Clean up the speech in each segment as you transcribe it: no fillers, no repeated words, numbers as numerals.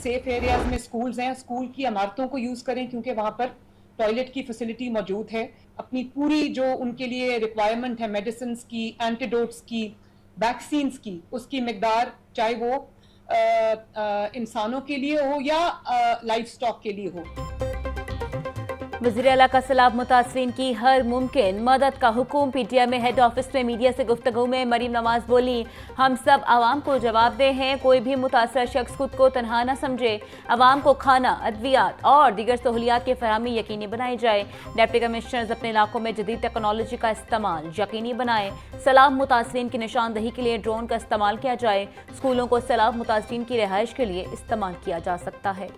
Safe areas में schools हैं, school की इमारतों को यूज करें क्योंकि वहां पर टॉयलेट की फैसिलिटी मौजूद है। अपनी पूरी जो उनके लिए रिक्वायरमेंट है मेडिसिन की, एंटीडोट्स की, वैक्सीन्स की, उसकी मिकदार चाहे वो इंसानों के लिए हो या लाइफ स्टॉक के लिए हो। वज़ीर आला का सैलाब मुतासरीन की हर मुमकिन मदद का हुक्म। पीटीआई में हेड ऑफिस में मीडिया से गुफ्तगू में मरीम नवाज बोली, हम सब आवाम को जवाबदेह हैं, कोई भी मुतासर शख्स खुद को तनहा न समझे। आवाम को खाना, अद्वियात और दीगर सहूलियात की फराहमी यकीनी बनाई जाए। डिप्टी कमिश्नर्स अपने इलाकों में जदीद टेक्नोलॉजी का इस्तेमाल यकीनी बनाएं। सैलाब मुतासरीन की निशानदही के लिए ड्रोन का इस्तेमाल किया जाए। स्कूलों को सैलाब मुतासरीन की रिहाइश के लिए इस्तेमाल किया जा सकता है।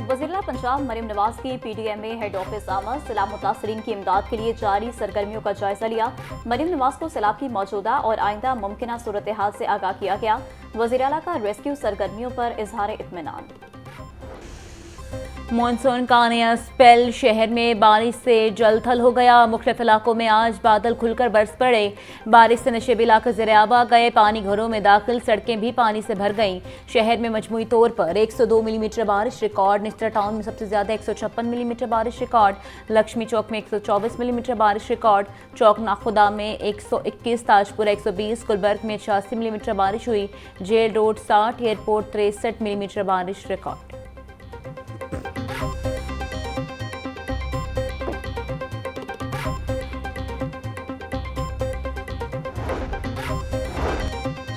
वज़ीर-ए-आला पंजाब मरीम नवाज की पीटीएम में हेड ऑफिस आमद। सैलाब मुतासरीन की इमदाद के लिए जारी सरगर्मियों का जायजा लिया। मरीम नवाज को सैलाब की मौजूदा और आइंदा मुमकिन सूरत हाल से आगाह किया गया। वज़ीर-ए-आला का रेस्क्यू सरगर्मियों पर इजहार इत्मीनान। मानसून का नया स्पेल, शहर में बारिश से जल थल हो गया। मुख्तलिफ इलाकों में आज बादल खुलकर बरस पड़े। बारिश से नशेबी इलाके ज़ेर-ए-आब आ गए। पानी घरों में दाखिल, सड़कें भी पानी से भर गईं। शहर में मजमूई तौर पर 102 मिलीमीटर बारिश रिकॉर्ड। निस्टर टाउन में सबसे ज्यादा 156 मिलीमीटर बारिश रिकॉर्ड। लक्ष्मी चौक में 124 मिलीमीटर बारिश रिकॉर्ड। चौक नाखुदा में 121, ताजपुरा 120, गुलबर्ग में 86 मिलीमीटर बारिश हुई। जेल रोड 60, एयरपोर्ट 63 मिलीमीटर बारिश रिकॉर्ड।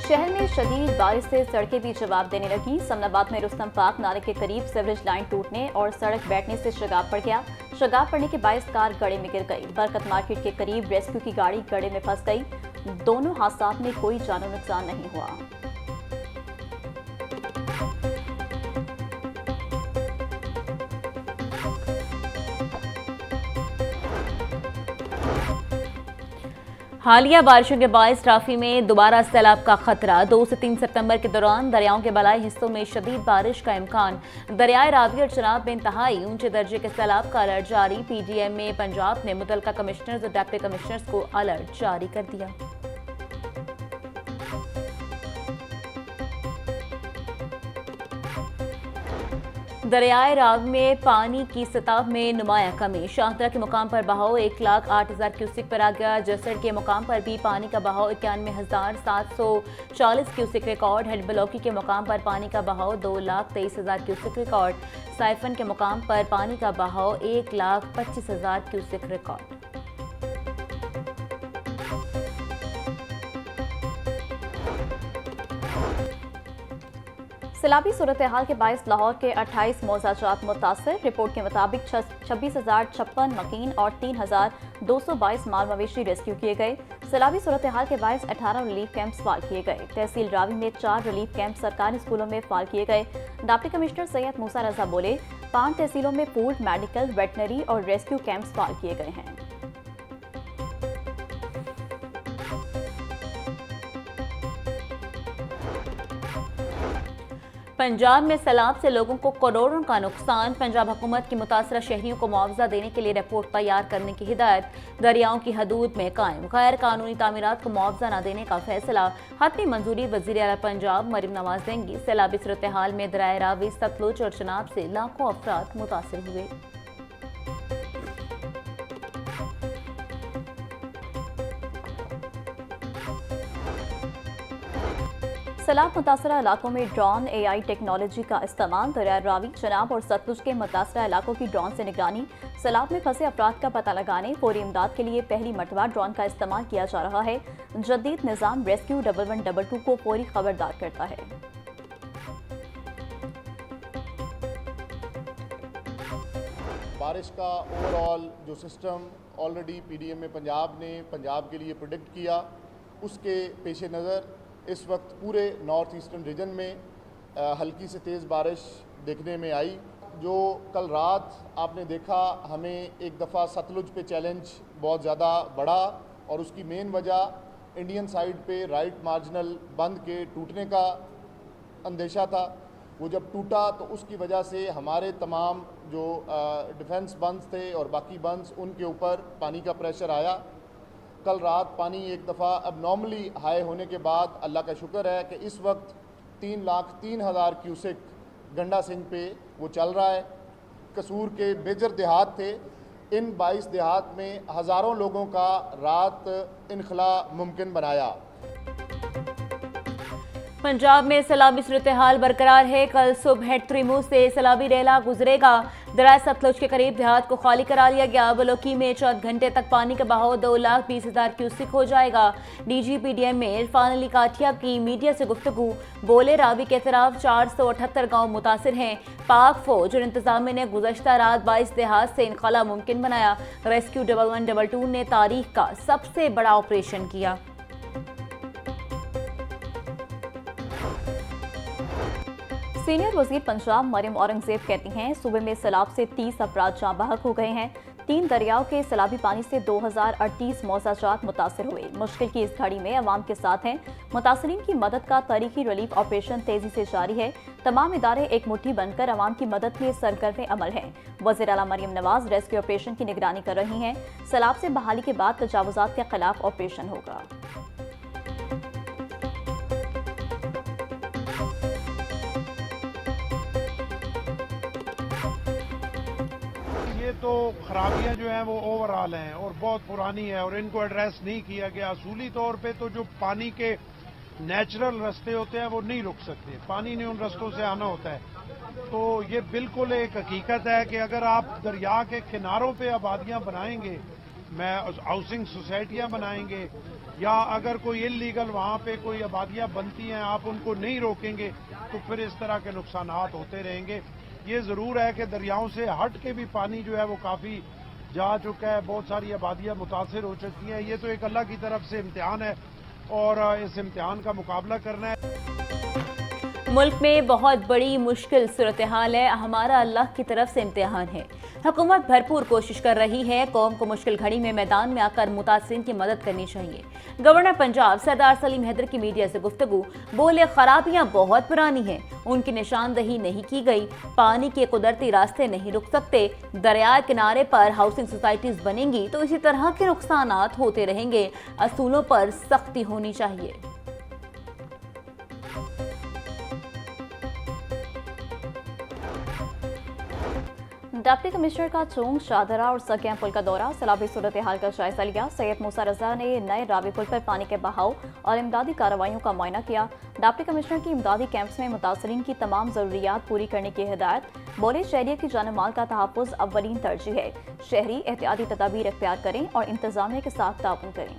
शहर में शदीद बारिश से सड़कें भी जवाब देने लगी। समनाबाद में रुस्तम पार्क नाले के करीब सीवरेज लाइन टूटने और सड़क बैठने से शगाब पड़ गया। शगाब पड़ने के बायस कार गड्ढे में गिर गई। बरकत मार्केट के करीब रेस्क्यू की गाड़ी गड्ढे में फंस गई। दोनों हादसात में कोई जानो नुकसान नहीं हुआ। हालिया बारिशों के बायस राफी में दोबारा सैलाब का खतरा। 2 से 3 सितंबर के दौरान दरियाओं के बलाई हिस्सों में शदीद बारिश का इम्कान। दरियाए रावी और चनाब में इंतहाई ऊंचे दर्जे के सैलाब का अलर्ट जारी। पीडीएम में पंजाब ने मुतलका कमिश्नर्स और डिप्टी कमिश्नर्स को अलर्ट जारी कर दिया। दरियाए रावी में पानी की सतह में नुमाया कमी। शाहदरा के मुकाम पर बहाव 1,08,000 क्यूसिक पर आ गया। जसड़ के मुकाम पर भी पानी का बहाव 91,740 क्यूसिक रिकॉर्ड। हेड ब्लॉकी के मुकाम पर पानी का बहाव 2,23,000 क्यूसिक रिकॉर्ड। साइफन के मुकाम पर पानी का बहाव 1,25,000 क्यूसिक रिकॉर्ड। सैलाबी सूरत हाल के बायस लाहौर के 28 मौजाजात मुतासर। रिपोर्ट के मुताबिक 26,056 मकीन और 3,222 माल मवेशी रेस्क्यू किए गए। सैलाबी सूरत हाल के बायस 18 रिलीफ कैंप्स फाल किए गए। तहसील रावी में 4 रिलीफ कैंप सरकारी स्कूलों में फाल किए गए। डिप्टी कमिश्नर सैयद मूसा रजा बोले, 5 तहसीलों में फूड, मेडिकल, वेटनरी और रेस्क्यू कैंप्स फाल किए गए हैं। पंजाब में सैलाब से लोगों को करोड़ों का नुकसान। पंजाब हुकूमत की मुतासरा शहरियों को मुआवजा देने के लिए रिपोर्ट तैयार करने की हिदायत। दरियाओं की हदूद में कायम गैर कानूनी तामीरात को मुआवजा न देने का फैसला। हतमी मंजूरी वज़ीर आला पंजाब मरीम नवाज देंगी। सैलाबी सूरत हाल में दरियाए रावी, सतलुज और चनाब से लाखों अफराद मुतासिर हुए। सैलाब मुतासरा इलाकों में ड्रोन AI टेक्नोलॉजी का इस्तेमाल। दरियाए रावी, चनाब और सतलुज के मुतासरा इलाकों की ड्रोन से निगरानी। सैलाब में फंसे अफराद का पता लगाने, फौरी इमदाद के लिए पहली मरतबा ड्रोन का इस्तेमाल किया जा रहा है। जदीद निज़ाम रेस्क्यू 1122 को फौरी खबरदार करता है। बारिश का ओवरऑल जो सिस्टम ऑलरेडी पीडीएम में पंजाब ने पंजाब के लिए प्रेडिक्ट किया, उसके पेश नज़र इस वक्त पूरे नॉर्थ ईस्टर्न रीजन में हल्की से तेज़ बारिश देखने में आई। जो कल रात आपने देखा, हमें एक दफ़ा सतलुज पे चैलेंज बहुत ज़्यादा बढ़ा और उसकी मेन वजह इंडियन साइड पे राइट मार्जिनल बंद के टूटने का अंदेशा था। वो जब टूटा तो उसकी वजह से हमारे तमाम जो डिफेंस बंस थे और बाकी बंस उनके ऊपर पानी का प्रेशर आया। कल रात पानी एक दफ़ा अब नॉर्मली हाई होने के बाद अल्लाह का शुक्र है कि इस वक्त 3,03,000 क्यूसेक गंडा सिंह पे वो चल रहा है। कसूर के मेजर देहात थे, इन 22 देहात में हज़ारों लोगों का रात इनखला मुमकिन बनाया। पंजाब में सैलाबी सूरत हाल बरकरार है। कल सुबह त्रिमू से सैलाबी रेला गुजरेगा। दरिया सतलुज के करीब देहात को खाली करा लिया गया। बलोकी में 4 घंटे तक पानी का बहाव 2,20,000 क्यूसिक हो जाएगा। DGPDM में इरफान अली काठिया की मीडिया से गुफ्तगू, बोले रावी के खिलाफ 478 गाँव मुतासिर हैं। पाक फौज और इंतजामिया ने गुज़श्ता रात 22 देहात से इनखला मुमकिन बनाया। रेस्क्यू 1122 ने तारीख का सबसे बड़ा ऑपरेशन किया। सीनियर वजीर पंजाब मरियम औरंगजेब कहती हैं, सूबे में सैलाब से 30 अफराद जाँ बहक हो गए हैं। 3 दरियाओं के सैलाबी पानी से 2038 मौजाजात मुतासर हुए। मुश्किल की इस घड़ी में अवाम के साथ हैं। मुतासरीन की मदद का तारीखी रिलीफ ऑपरेशन तेजी से जारी है। तमाम इदारे एक मुट्ठी बनकर अवाम की मदद में सरगर्म अमल हैं। वज़ीर आला मरियम नवाज रेस्क्यू ऑपरेशन की निगरानी कर रही हैं। सैलाब से बहाली के बाद तजावुजात के खिलाफ ऑपरेशन होगा। तो खराबियां जो हैं वो ओवरऑल हैं और बहुत पुरानी है और इनको एड्रेस नहीं किया गया। असूली तौर पे तो जो पानी के नेचुरल रास्ते होते हैं वो नहीं रुक सकते, पानी ने उन रास्तों से आना होता है। तो ये बिल्कुल एक हकीकत है कि अगर आप दरिया के किनारों पे आबादियां बनाएंगे, हाउसिंग सोसाइटियां बनाएंगे, या अगर कोई इलीगल वहां पे कोई आबादियां बनती हैं आप उनको नहीं रोकेंगे तो फिर इस तरह के नुकसानात होते रहेंगे। ये ज़रूर है कि दरियाओं से हट के भी पानी जो है वो काफ़ी जा चुका है, बहुत सारी आबादियां मुतासिर हो चुकी हैं। ये तो एक अल्लाह की तरफ से इम्तिहान है और इस इम्तिहान का मुकाबला करना है। मुल्क में बहुत बड़ी मुश्किल सूरत हाल है, हमारा अल्लाह की तरफ से इम्तिहान है। हुकूमत भरपूर कोशिश कर रही है। कौम को मुश्किल घड़ी में मैदान में आकर मुतासिरीन की मदद करनी चाहिए। गवर्नर पंजाब सरदार सलीम हैदर की मीडिया से गुफ्तगू, बोले खराबियां बहुत पुरानी हैं, उनकी निशानदही नहीं की गई। पानी के कुदरती रास्ते नहीं रुक सकते। दरिया किनारे पर हाउसिंग सोसाइटीज बनेंगी तो इसी तरह के नुकसानात होते रहेंगे। असूलों पर सख्ती होनी चाहिए। डिप्टी कमिश्नर का चोंग, शाहदरा और सकिया पुल का दौरा, सैलाबी सूरत हाल का जायजा लिया। सैयद मूसा रजा ने नए रावी पुल पर पानी के बहाव और इमदादी कार्रवाइयों का मुआयना किया। डिप्टी कमिश्नर की इमदादी कैंप्स में मुतासरीन की तमाम जरूरियात पूरी करने की हिदायत। बोले शहरियों की जान माल का तहफ़्फ़ुज़ अव्वलीन तरजीह है। शहरी एहतियाती तदाबीर इख्तियार करें और इंतजामिया के साथ ताउन करें।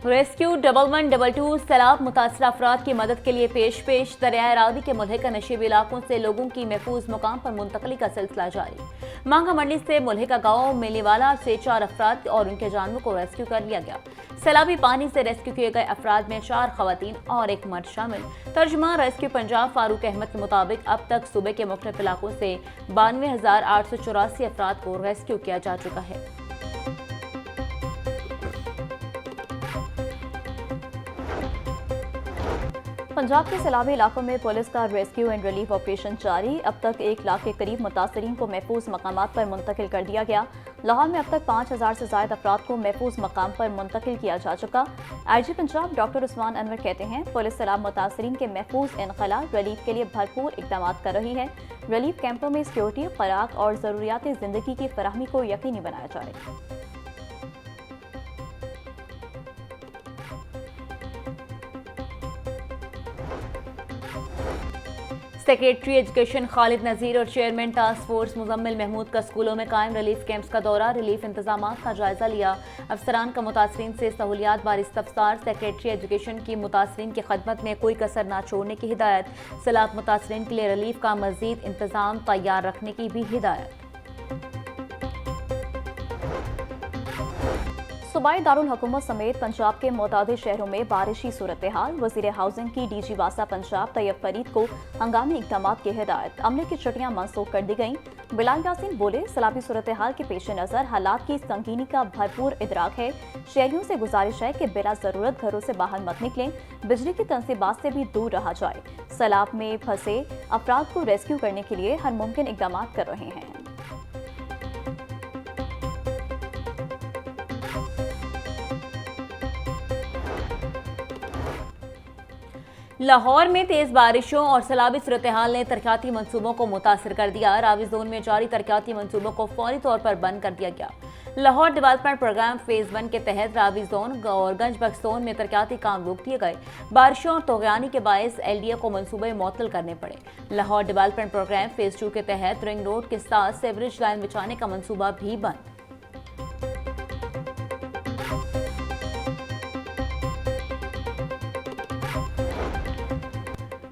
रेस्क्यू 1122 सैलाब मुतासर अफराद की मदद के लिए पेश दरियाए रावी के मुल्हिका नशीब इलाकों से लोगों की महफूज मुकाम पर मुंतकली का सिलसिला जारी। मांगा मंडी से मुल्हिका गांव मेलीवाला से 4 अफराद और उनके जानवरों को रेस्क्यू कर लिया गया। सैलाबी पानी से रेस्क्यू किए गए अफराद में 4 खवातीन और 1 मर्द शामिल। तर्जुमान रेस्क्यू पंजाब फारूक अहमद के मुताबिक अब तक सूबे के मुख्तलिफ इलाकों से 92,884 अफराद को रेस्क्यू किया जा चुका है। पंजाब के सैलाबी इलाकों में पुलिस का रेस्क्यू एंड रिलीफ ऑपरेशन जारी। अब तक 1 लाख के करीब मुतासरीन को महफूज मकामात पर मुंतकिल कर दिया गया। लाहौर में अब तक 5,000 से ज़ायद अफराद को महफूज मकाम पर मुंतकिल किया जा चुका। IG पंजाब डॉक्टर उस्मान अनवर कहते हैं, पुलिस सैलाब मुतासरीन के महफूज इनखला रिलीफ के लिए भरपूर इक़दाम कर रही है। रिलीफ कैंपों में सिक्योरिटी, खुराक और ज़रूरियात ज़िंदगी की फराहमी को यकीनी बनाया जाए। सेक्रेटरी एजुकेशन खालिद नज़ीर और chairman task force Muzammil Mahmood का स्कूलों में कायम रिलीफ कैंप्स का दौरा, रिलीफ इंतजामात का जायजा लिया। अफसरान का मुतासरीन से सहूलियात बार इस्तफसार। सेक्रेटरी एजुकेशन की मुतासरीन की खदमत में कोई कसर न छोड़ने की हिदायत। सैलाब मुतासरीन के लिए रिलीफ का मजीद इंतजाम तैयार रखने की भी हिदायत। सूबाई दारुल हुकूमत समेत पंजाब के मुतादिद शहरों में बारिशी सूरत हाल। वज़ीर हाउसिंग की डीजी वासा पंजाब तैयब फरीद को हंगामी इक़दाम की हिदायत। अमले की छुट्टियां मनसूख कर दी गईं। बिलाल यासीन बोले, सैलाबी सूरत हाल के पेश नज़र हालात की संगीनी का भरपूर इदराक है। शहरियों से गुजारिश है कि बिला ज़रूरत घरों से बाहर मत निकलें, बिजली की तनसीबात से भी दूर रहा जाए। सैलाब में फंसे अफराद को रेस्क्यू करने के लिए हर मुमकिन इक़दाम कर रहे हैं। लाहौर में तेज बारिशों और सैलाबी सूरत-ए-हाल ने तरक्याती मंसूबों को मुतासर कर दिया। रावी जोन में जारी तरक्याती मंसूबों को फौरी तौर पर बंद कर दिया गया। लाहौर डेवलपमेंट प्रोग्राम फेज 1 के तहत रावी जोन और गंज बख्श जोन में तरक्याती काम रोक दिए गए। बारिशों और तोगयानी के बायस LDA को मंसूबे मुअत्तल करने पड़े। लाहौर डेवलपमेंट प्रोग्राम फेज 2 के तहत रिंग रोड के साथ सेवरेज लाइन बिछाने का मंसूबा भी बंद।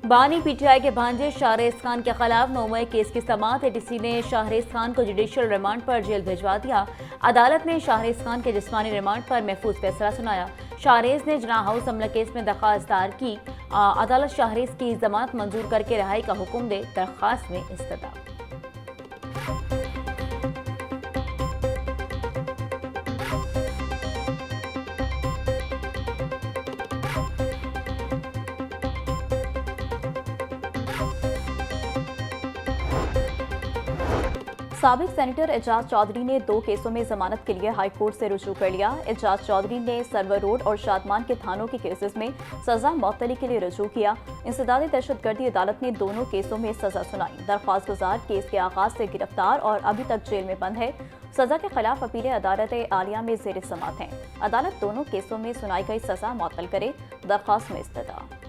बानी PTI के भांजे शाहरेज खान के खिलाफ 9 मई केस की समाअत। ATC ने शाहरेज खान को जुडिशियल रिमांड पर जेल भिजवा दिया। अदालत ने शाहरेज खान के जिस्मानी रिमांड पर महफूज फैसला सुनाया। शाहरेज ने जना हाउस हमला केस में दरख्वास्त दायर की। अदालत शाहरेज की जमानत मंजूर करके रिहाई का हुक्म दे। दरख्वास्त में इस्तदा। साबिक सेनेटर एजाज चौधरी ने 2 केसों में जमानत के लिए हाई कोर्ट से रुजू कर लिया। एजाज चौधरी ने सरवर रोड और शादमान के थानों के केसेस में सजा मुअत्तली के लिए रुजू किया। इंसदादी दहशतगर्दी अदालत ने दोनों केसों में सजा सुनाई। दरख्वास्त गुजार केस के आगाज से गिरफ्तार और अभी तक जेल में बंद है। सजा के खिलाफ अपीलें अदालत आलिया में जेर समाअत हैं। अदालत दोनों केसों में सुनाई गई सजा मुअत्तल करे। दरख्वास्त में इस्तदा।